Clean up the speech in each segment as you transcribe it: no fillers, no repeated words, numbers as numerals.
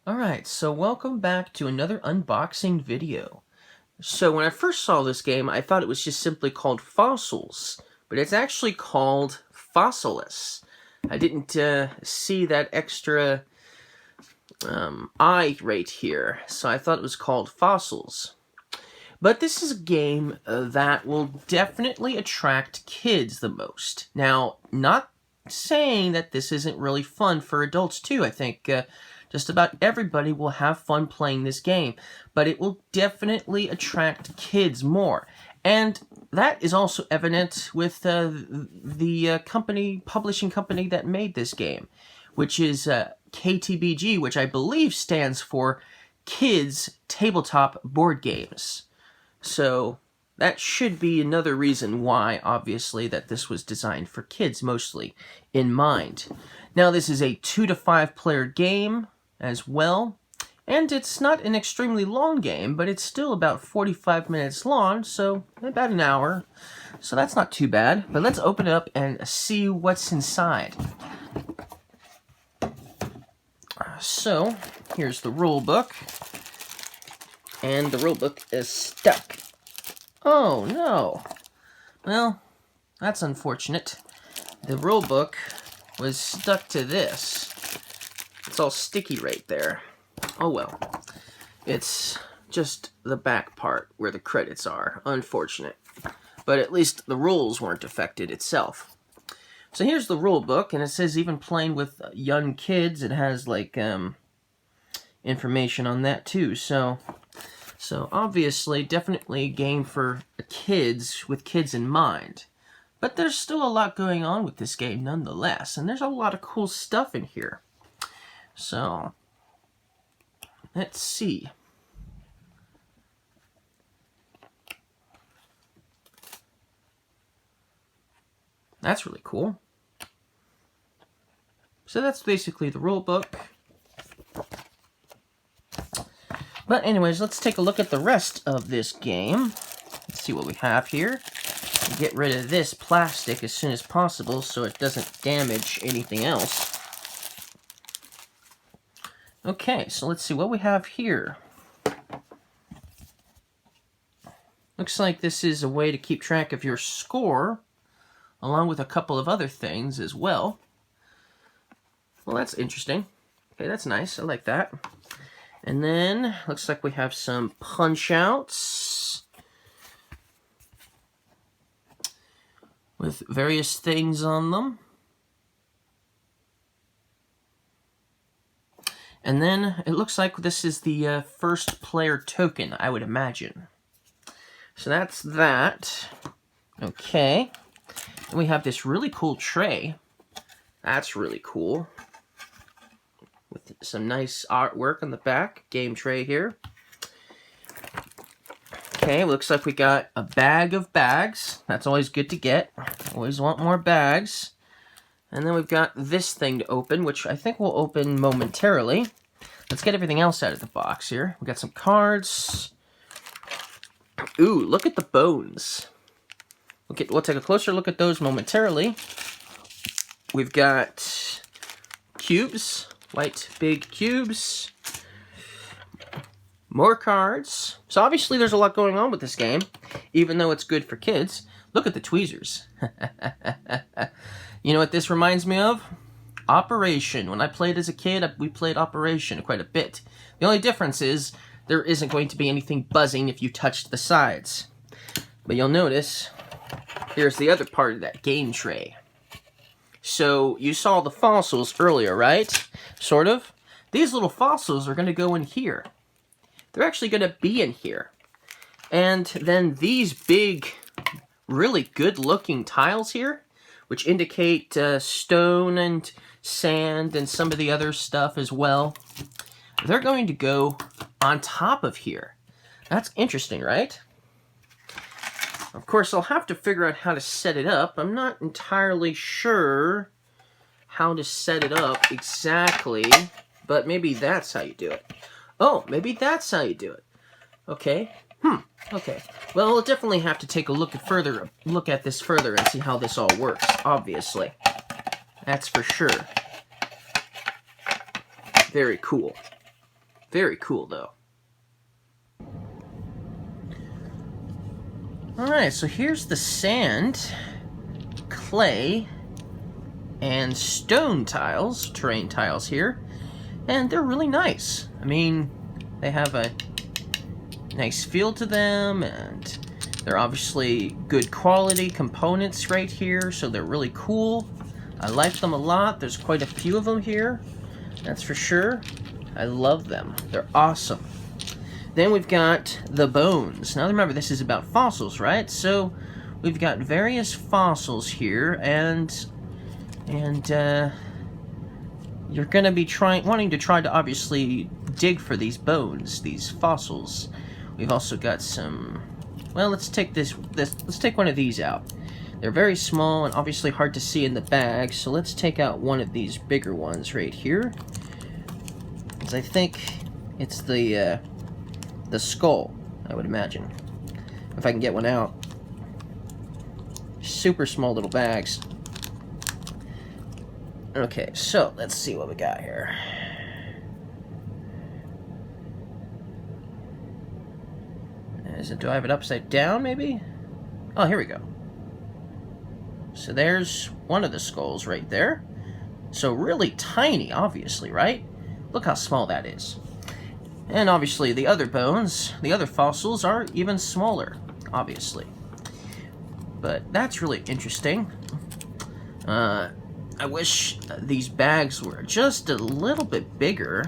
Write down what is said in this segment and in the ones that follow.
Alright, so welcome back to another unboxing video. So when I first saw this game, I thought it was just simply called Fossils, but it's actually called Fossilis. I didn't see that extra I right here, so I thought it was called Fossils. But this is a game that will definitely attract kids the most. Now, not saying that this isn't really fun for adults too. I think just about everybody will have fun playing this game, but it will definitely attract kids more. And that is also evident with the publishing company that made this game, which is KTBG, which I believe stands for Kids Tabletop Board Games. So that should be another reason why, obviously, that this was designed for kids mostly in mind. Now, this is a 2 to 5 player game as well, and it's not an extremely long game, but it's still about 45 minutes long, so about an hour. So that's not too bad. But let's open it up and see what's inside. So here's the rule book. And the rulebook is stuck. Oh, no. Well, that's unfortunate. The rulebook was stuck to this. It's all sticky right there. Oh, well. It's just the back part where the credits are. Unfortunate. But at least the rules weren't affected itself. So here's the rulebook, and it says even playing with young kids. It has, like, information on that, too. So obviously, definitely a game for kids, with kids in mind. But there's still a lot going on with this game nonetheless, and there's a lot of cool stuff in here. So, let's see. That's really cool. So that's basically the rule book. But anyways, let's take a look at the rest of this game. Let's see what we have here. Get rid of this plastic as soon as possible so it doesn't damage anything else. Okay, so let's see what we have here. Looks like this is a way to keep track of your score, along with a couple of other things as well. Well, that's interesting. Okay, that's nice. I like that. And then, looks like we have some punch-outs with various things on them. And then, it looks like this is the first player token, I would imagine. So that's that. Okay. And we have this really cool tray. That's really cool. With some nice artwork on the back. Game tray here. Okay, looks like we got a bag of bags. That's always good to get. Always want more bags. And then we've got this thing to open, which I think we'll open momentarily. Let's get everything else out of the box here. We got some cards. Ooh, look at the bones. We'll take a closer look at those momentarily. We've got cubes. White big cubes. More cards. So obviously there's a lot going on with this game, even though it's good for kids. Look at the tweezers. You know what this reminds me of? Operation. When I played as a kid, we played Operation quite a bit. The only difference is there isn't going to be anything buzzing if you touched the sides. But you'll notice, here's the other part of that game tray. So, you saw the fossils earlier, right? Sort of. These little fossils are going to go in here. They're actually going to be in here. And then these big, really good-looking tiles here, which indicate stone and sand and some of the other stuff as well, they're going to go on top of here. That's interesting, right? Of course, I'll have to figure out how to set it up. I'm not entirely sure how to set it up exactly, but maybe that's how you do it. Oh, maybe that's how you do it. Okay. Okay. Well, we'll definitely have to take a look at this further and see how this all works, obviously. That's for sure. Very cool. Very cool, though. Alright, so here's the sand, clay, and stone tiles, terrain tiles here, and they're really nice. I mean, they have a nice feel to them, and they're obviously good quality components right here, so they're really cool. I like them a lot. There's quite a few of them here, that's for sure. I love them. They're awesome. Then we've got the bones. Now remember, this is about fossils, right? So we've got various fossils here, and you're going to be wanting to try to obviously dig for these bones, these fossils. We've also got some. Well, let's take let's take one of these out. They're very small and obviously hard to see in the bag, so let's take out one of these bigger ones right here. Because I think it's the skull, I would imagine. If I can get one out. Super small little bags. Okay, so let's see what we got here. Do I have it upside down, maybe? Oh, here we go. So there's one of the skulls right there. So really tiny, obviously, right? Look how small that is. And obviously the other bones, the other fossils, are even smaller, obviously. But that's really interesting. I wish these bags were just a little bit bigger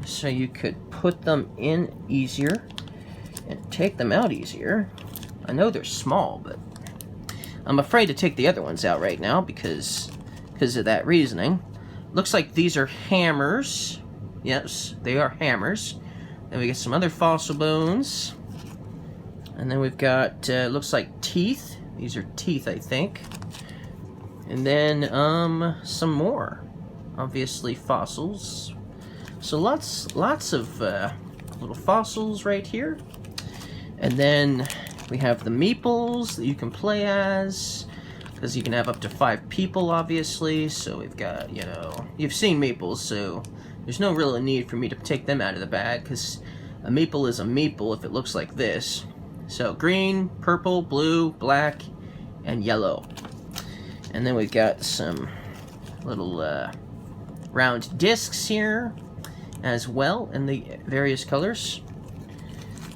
so you could put them in easier and take them out easier. I know they're small, but I'm afraid to take the other ones out right now because of that reasoning. Looks like these are hammers. Yes, they are hammers. Then we get some other fossil bones. And then we've got, looks like teeth. These are teeth, I think. And then, some more. Obviously fossils. So lots of little fossils right here. And then we have the meeples that you can play as. Because you can have up to 5 people, obviously. So we've got, you know, you've seen meeples, so there's no real need for me to take them out of the bag, because a meeple is a meeple if it looks like this. So green, purple, blue, black, and yellow. And then we've got some little round discs here as well in the various colors.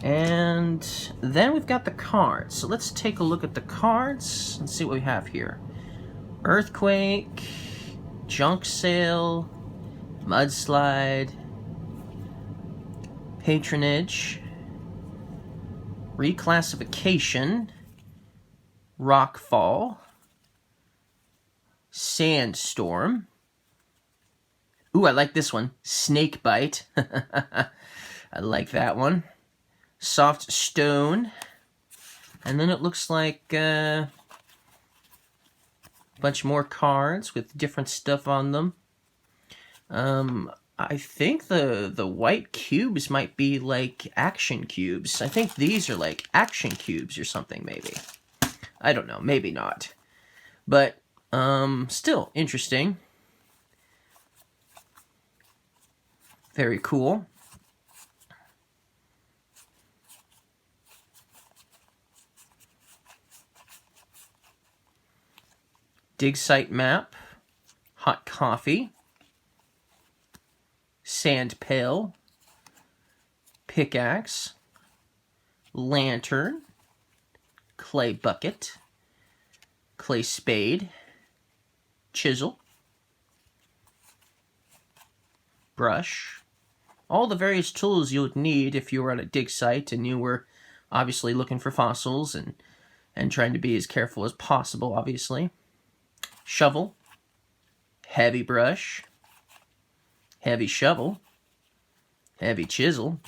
And then we've got the cards. So let's take a look at the cards and see what we have here. Earthquake, junk sale, mudslide, patronage, reclassification, rockfall, sandstorm. Ooh, I like this one. Snake bite. I like that one. Soft stone. And then it looks like a bunch more cards with different stuff on them. I think the white cubes might be like action cubes. I think these are like action cubes or something, maybe. I don't know, maybe not. But still interesting. Very cool. Dig site map, hot coffee, sand pail, pickaxe, lantern, clay bucket, clay spade, chisel, brush, all the various tools you would need if you were at a dig site and you were obviously looking for fossils and trying to be as careful as possible, obviously. Shovel, heavy brush, heavy shovel, heavy chisel.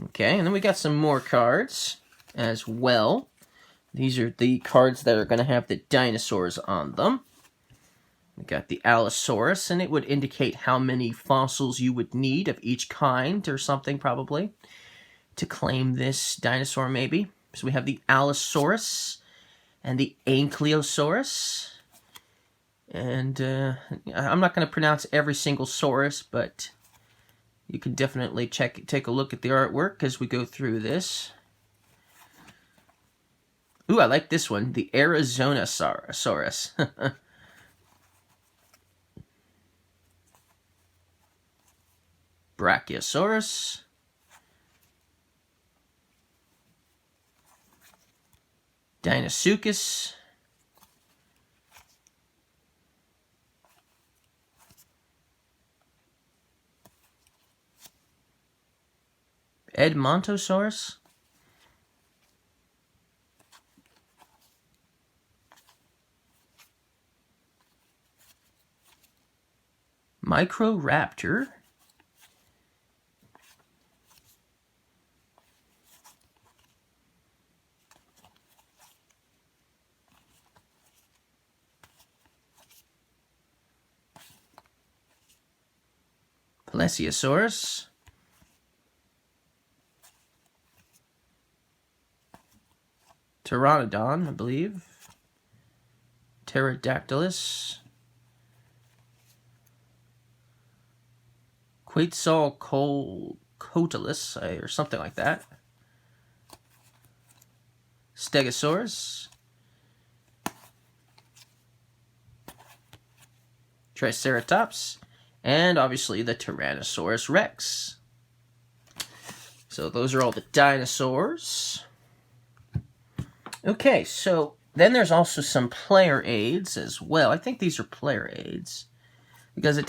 Okay, and then we got some more cards as well. These are the cards that are going to have the dinosaurs on them. We got the Allosaurus, and it would indicate how many fossils you would need of each kind or something, probably, to claim this dinosaur, maybe. So we have the Allosaurus and the Ankylosaurus. And I'm not going to pronounce every single saurus, but You can definitely take a look at the artwork as we go through this. Ooh, I like this one, the Arizonasaurus. Brachiosaurus. Deinosuchus. Edmontosaurus. Microraptor. Plesiosaurus. Pteranodon, I believe. Pterodactylus. Quetzalcoatlus, or something like that. Stegosaurus. Triceratops. And obviously the Tyrannosaurus Rex. So those are all the dinosaurs. Okay, so then there's also some player aids as well. I think these are player aids, because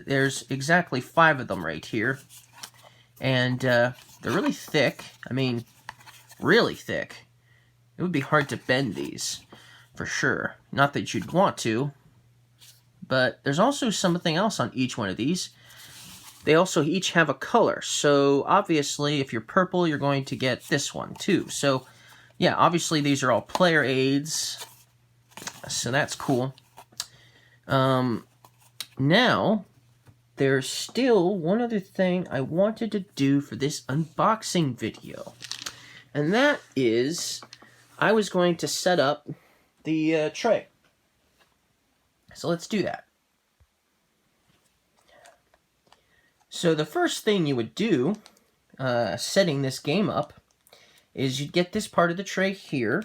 there's exactly 5 of them right here. And they're really thick. I mean, really thick. It would be hard to bend these, for sure. Not that you'd want to. But there's also something else on each one of these. They also each have a color. So obviously, if you're purple, you're going to get this one too. So yeah, obviously these are all player aids. So that's cool. Now, there's still one other thing I wanted to do for this unboxing video. And that is, I was going to set up the tray. So let's do that. So the first thing you would do, setting this game up, is you'd get this part of the tray here,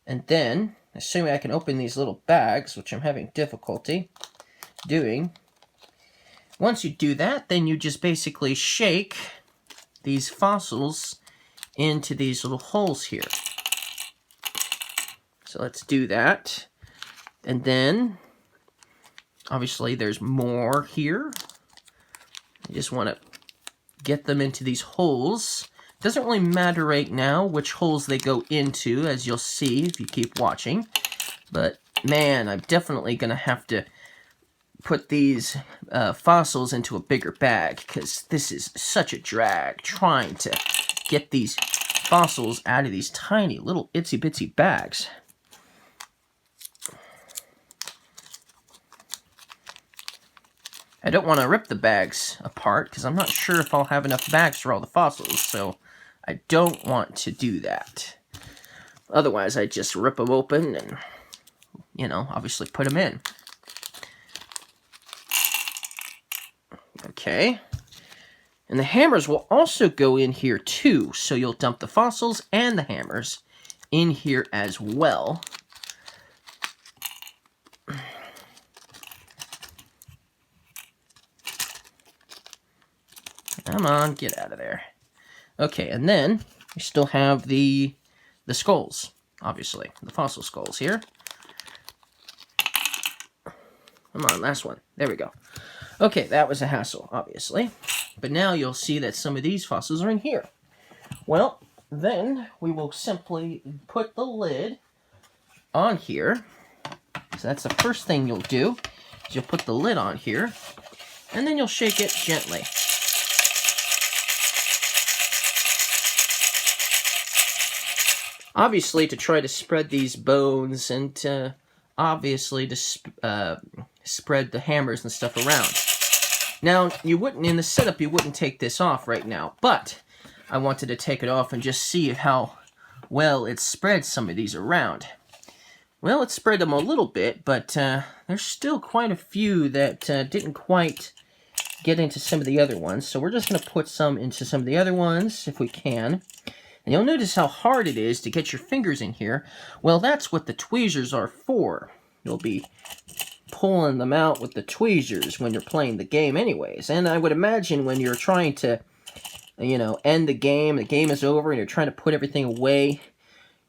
and then, assuming I can open these little bags, which I'm having difficulty doing, once you do that, then you just basically shake these fossils into these little holes here. So let's do that. And then, obviously, there's more here. You just want to get them into these holes. Doesn't really matter right now which holes they go into, as you'll see if you keep watching. But, man, I'm definitely going to have to put these fossils into a bigger bag, because this is such a drag trying to get these fossils out of these tiny little itsy-bitsy bags. I don't want to rip the bags apart, because I'm not sure if I'll have enough bags for all the fossils, so I don't want to do that. Otherwise, I just rip them open and, you know, obviously put them in. Okay. And the hammers will also go in here too, so you'll dump the fossils and the hammers in here as well. Come on, get out of there. Okay, and then we still have the skulls, obviously. The fossil skulls here. Come on, last one. There we go. Okay, that was a hassle, obviously. But now you'll see that some of these fossils are in here. Well, then we will simply put the lid on here. So that's the first thing you'll do, is you'll put the lid on here, and then you'll shake it gently. Obviously, to try to spread these bones, and obviously to spread the hammers and stuff around. Now, you wouldn't, in the setup, you wouldn't take this off right now, but I wanted to take it off and just see how well it spread some of these around. Well, it spread them a little bit, but there's still quite a few that didn't quite get into some of the other ones. So we're just going to put some into some of the other ones, if we can. And you'll notice how hard it is to get your fingers in here. Well, that's what the tweezers are for. You'll be pulling them out with the tweezers when you're playing the game anyways. And I would imagine when you're trying to, you know, end the game is over, and you're trying to put everything away,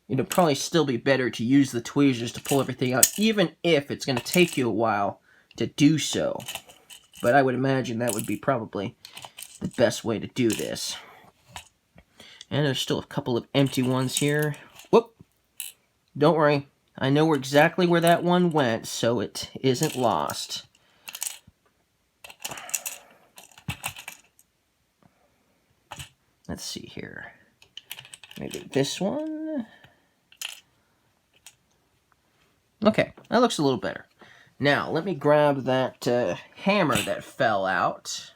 it'll probably still be better to use the tweezers to pull everything out, even if it's going to take you a while to do so. But I would imagine that would be probably the best way to do this. And there's still a couple of empty ones here. Whoop! Don't worry. I know exactly where that one went, so it isn't lost. Let's see here. Maybe this one? Okay, that looks a little better. Now, let me grab that hammer that fell out.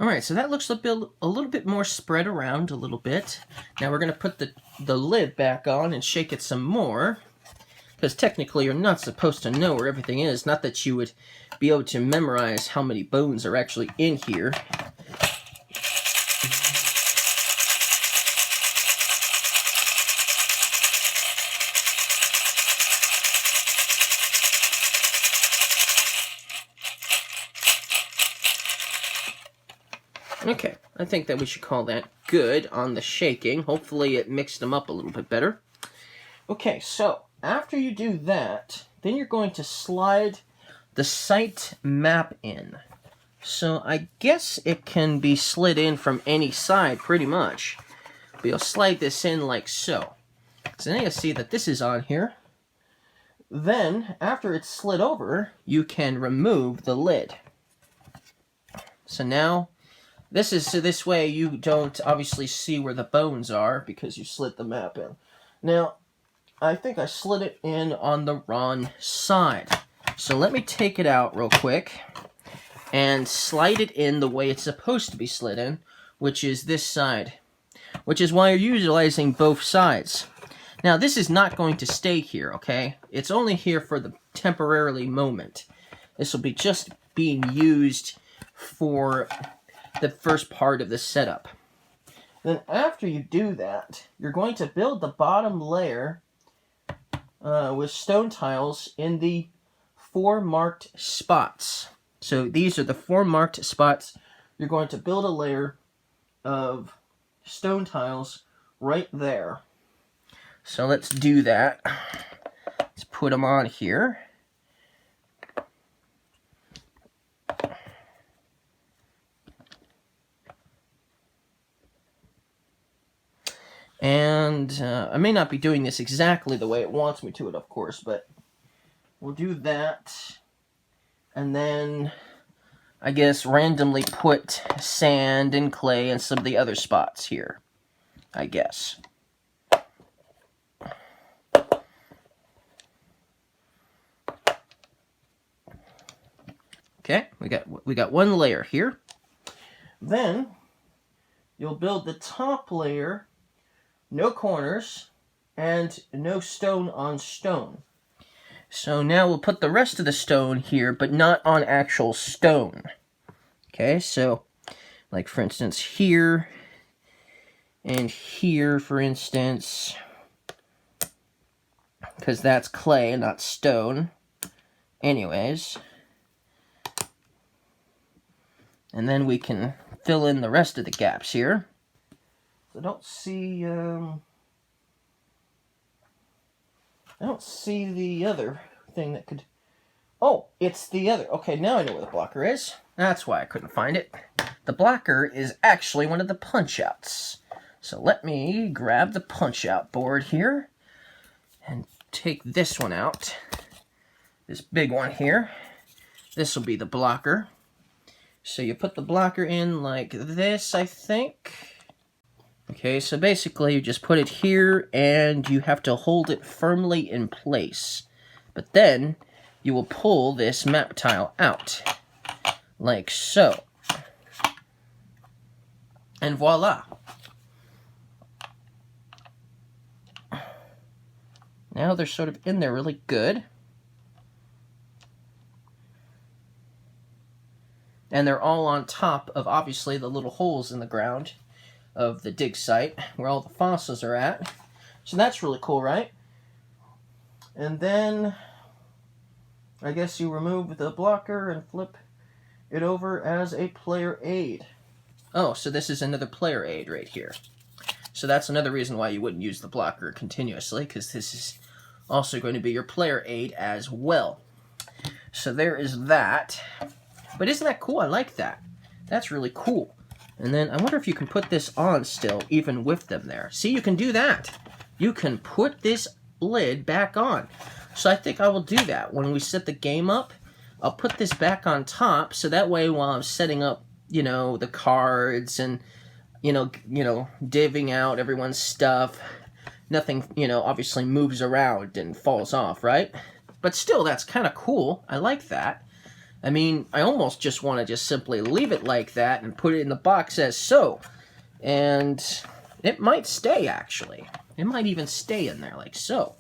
Alright, so that looks a little bit more spread around a little bit. Now we're going to put the lid back on and shake it some more. Because technically you're not supposed to know where everything is. Not that you would be able to memorize how many bones are actually in here. Okay, I think that we should call that good on the shaking. Hopefully it mixed them up a little bit better. Okay, so after you do that, then you're going to slide the site map in. So I guess it can be slid in from any side pretty much. But you'll slide this in like so. So now you'll see that this is on here. Then, after it's slid over, you can remove the lid. So now, this is so this way you don't obviously see where the bones are because you slid the map in. Now, I think I slid it in on the wrong side. So let me take it out real quick and slide it in the way it's supposed to be slid in, which is this side. Which is why you're utilizing both sides. Now, this is not going to stay here, okay? It's only here for the temporarily moment. This will be just being used for the first part of the setup. Then after you do that, you're going to build the bottom layer with stone tiles in the 4 marked spots. So these are the 4 marked spots. You're going to build a layer of stone tiles right there. So let's do that. Let's put them on here. And I may not be doing this exactly the way it wants me to, of course, but we'll do that. And then, I guess, randomly put sand and clay in some of the other spots here, I guess. Okay, we got one layer here. Then, you'll build the top layer, no corners, and no stone on stone. So now we'll put the rest of the stone here, but not on actual stone. Okay, so, like for instance here, and here for instance, because that's clay and not stone. Anyways. And then we can fill in the rest of the gaps here. I don't see the other thing that could... Oh, it's the other... Okay, now I know where the blocker is. That's why I couldn't find it. The blocker is actually one of the punch-outs. So let me grab the punch-out board here and take this one out. This big one here. This will be the blocker. So you put the blocker in like this, I think. Okay, so basically you just put it here and you have to hold it firmly in place. But then you will pull this map tile out. Like so. And voila. Now they're sort of in there really good. And they're all on top of, obviously, the little holes in the ground of the dig site where all the fossils are at. So that's really cool, right? And then I guess you remove the blocker and flip it over as a player aid. Oh, so this is another player aid right here. So that's another reason why you wouldn't use the blocker continuously, because this is also going to be your player aid as well. So there is that. But isn't that cool? I like that. That's really cool. And then I wonder if you can put this on still, even with them there. See, you can do that. You can put this lid back on. So I think I will do that. When we set the game up, I'll put this back on top, so that way while I'm setting up, you know, the cards and, you know, divvying out everyone's stuff, nothing, you know, obviously moves around and falls off, right? But still, that's kind of cool. I like that. I mean, I almost just want to just simply leave it like that and put it in the box as so. And it might stay, actually. It might even stay in there like so,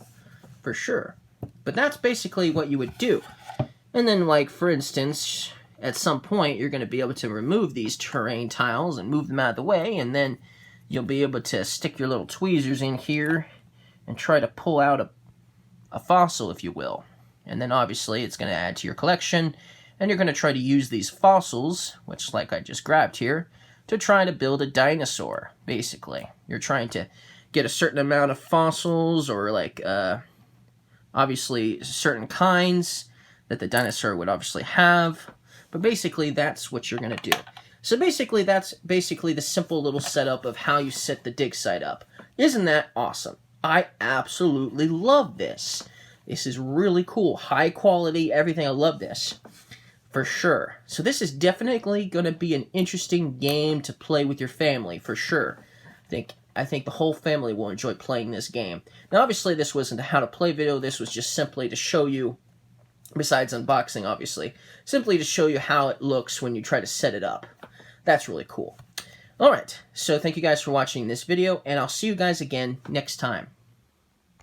for sure. But that's basically what you would do. And then, like, for instance, at some point, you're going to be able to remove these terrain tiles and move them out of the way, and then you'll be able to stick your little tweezers in here and try to pull out a fossil, if you will. And then, obviously, it's going to add to your collection, and you're going to try to use these fossils, which, like I just grabbed here, to try to build a dinosaur, basically. You're trying to get a certain amount of fossils, or, like, obviously, certain kinds that the dinosaur would obviously have. But basically, that's what you're going to do. So basically, that's basically the simple little setup of how you set the dig site up. Isn't that awesome? I absolutely love this. This is really cool. High quality, everything. I love this. For sure. So this is definitely going to be an interesting game to play with your family, for sure. I think the whole family will enjoy playing this game. Now, obviously, this wasn't a how-to-play video. This was just simply to show you, besides unboxing, obviously, simply to show you how it looks when you try to set it up. That's really cool. Alright, so thank you guys for watching this video, and I'll see you guys again next time.